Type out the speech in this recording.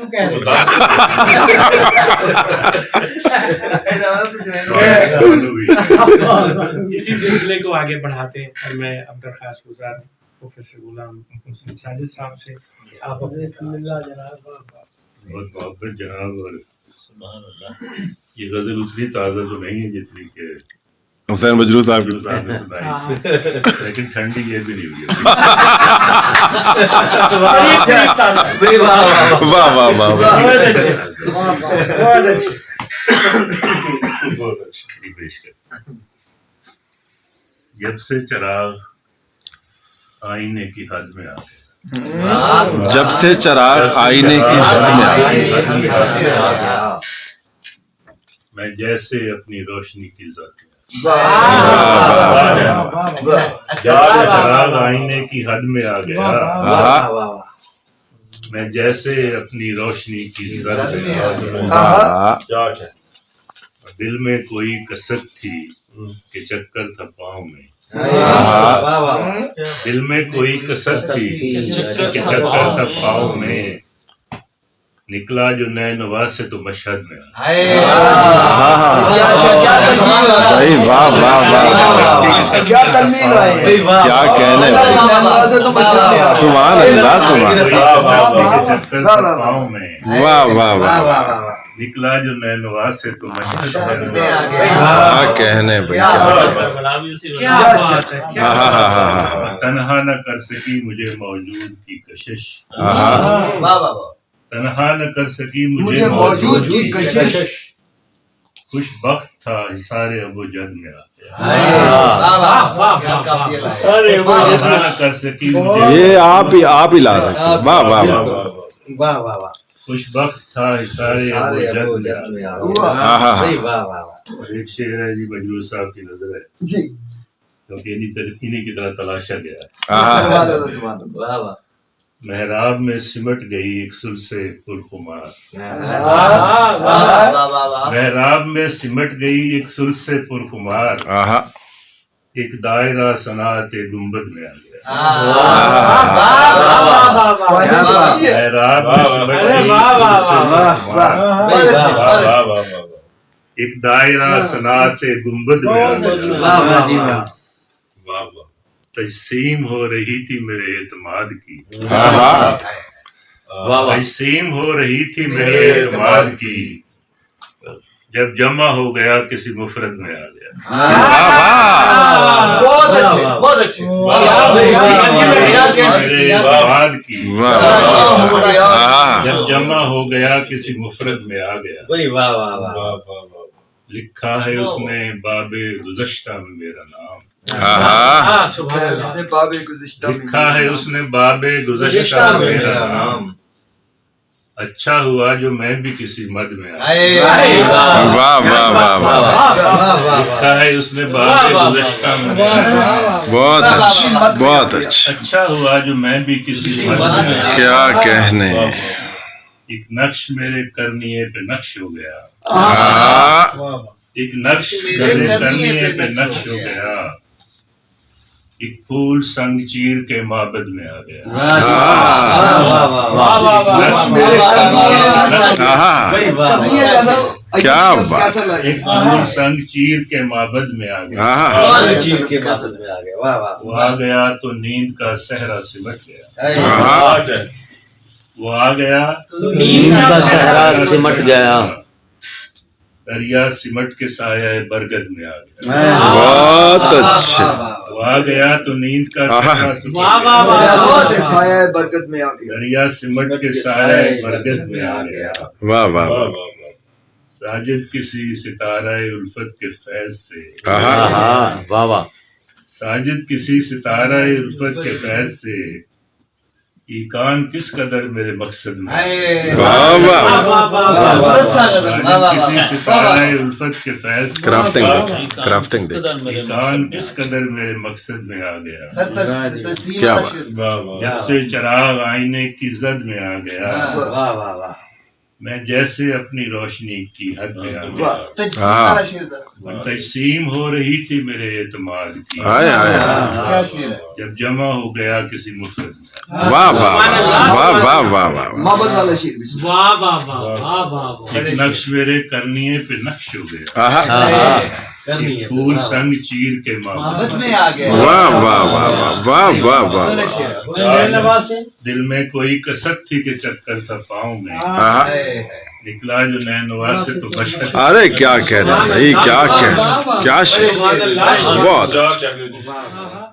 کیوں کہہ رہے اسی سلسلے کو آگے بڑھاتے ہیں اور میں اب درخواست گزار پروفیسر غلام حسین ساجد صاحب سے آپ اپنے بہت محبت جناب. اور یہ غزل اتنی تازہ تو نہیں ہے جتنی کہ حسین بجلو صاحب نے سنائی، لیکن ٹھنڈی یہ بھی نہیں ہوئی. واہ واہ واہ بہت اچھے بہت اچھے. بہت اچھی پیش کر. جب سے چراغ آئینے کی حد میں آ گیا، جب سے چراغ آئینے کی حد میں آ گیا، میں جیسے اپنی روشنی کی ذات میں چراغ آئینے کی حد میں آ گیا، میں جیسے اپنی روشنی کی زد میں آ گیا. دل میں کوئی کسک تھی کہ چکر تھا پاؤں میں، دل میں کوئی کسک تھی کہ چکر تھا پاؤں میں، نکلا جو نئے نواز سے تو مشہد میں واہ واہ واہ، کیا کہنے، سبحان اللہ سبحان اللہ، چکر پاؤں میں، واہ واہ واہ، نکلا جو نئے نواز سے تو مشہد میں. کیا کہنے بھائی، تنہا نہ کر سکی مجھے موجود کی کشش، تنہا نہ کر سکی مجھے موجود کی کشش، خوش بخت تھا حصار ابو جد میں آ گیا. تنہا نہ کر سکی یہ آپ ہی لا رہے ہیں. واہ واہ واہ واہ، خوش بخت تھا حصار ابو جد میں آ گیا. اور ایک شعر ہے جی بجلو صاحب کی نظر ہے کیونکہ انہی کی طرح تلاشا گیا ہے. محراب میں سمٹ گئی ایک سلسے پرخمار، محراب میں سمٹ گئی ایک سلسے پرخمار، ایک دائرہ صنعت گنبد میں آ گیا. محراب میں سمٹ گئی ایک دائرہ صنعت گنبد میں آ گیا. تجسیم ہو رہی تھی میرے اعتماد کی، تجسیم ہو رہی تھی میرے اعتماد کی، جب جمع ہو گیا کسی مفرد میں آ گیا. میرے اعتماد کی جب جمع ہو گیا کسی مفرد میں آ گیا. لکھا ہے اس نے باب گزشتہ میں میرا نام، لکھا ہے اس نے باب گزشتہ میں میرا نام، اچھا ہوا جو میں بھی کسی مد میں آیا. واہ واہ واہ واہ، لکھا ہے اس نے باب گزشتہ میں میرا نام، بہت اچھا بہت اچھا، اچھا ہوا جو میں بھی کسی مد میں آیا. کیا کہنے. ایک نقش میرے کرنیے پہ نقش ہو گیا، ایک نقش میرے کرنیے پہ نقش ہو گیا، ایک پھول سنگ چیر کے معبد میں آ گیا. کیا بات، ایک پھول سنگ چیر کے معبد میں آ گیا. وہ آ گیا تو نیند کا صحرا سمٹ گیا، وہ آ گیا نیند کا صحرا سمٹ گیا، دریا سمٹ کے سایہ برگد میں آ گیا. بہت اچھا، وہ آ گیا تو نیند کا صحرا سمٹ گیا، برکت میں آ گیا، دریا سمٹ کے سایہ برگد میں آ گیا. واہ واہ واہ، ساجد کسی ستارہ الفت کے فیض سے، واہ واہ، ساجد کسی ستارہ الفت کے فیض سے، یہ کان کس قدر میرے مقصد میں، واہ واہ، ساجد کسی ستارہ الفت کے فیض سے، کرافٹنگ دیکھ، یہ کان کس قدر میرے مقصد میں آ گیا. کیا بات، جب سے چراغ آئینے کی زد میں آ گیا، میں جیسے اپنی روشنی کی حد میں آ گیا. تجسیم ہو رہی تھی میرے اعتماد کی، جب جمع ہو گیا کسی مفرد میں. واہ واہ واہ واہ واہ واہ محبت والا شیر بھی واہ واہ واہ واہ واہ واہ نقش میرے کرنی ہے پہ نقش ہو گیا آہا پھول سنگ چیر کے محبت میں آ گیا واہ واہ واہ واہ واہ واہ واہ دل میں کوئی کسک تھی کہ چکر تھا پاؤں میں آہا نکلا جو نئے نواز سے تو بشر ارے کیا کہنا بھائی کیا کہنا کیا شعر بہت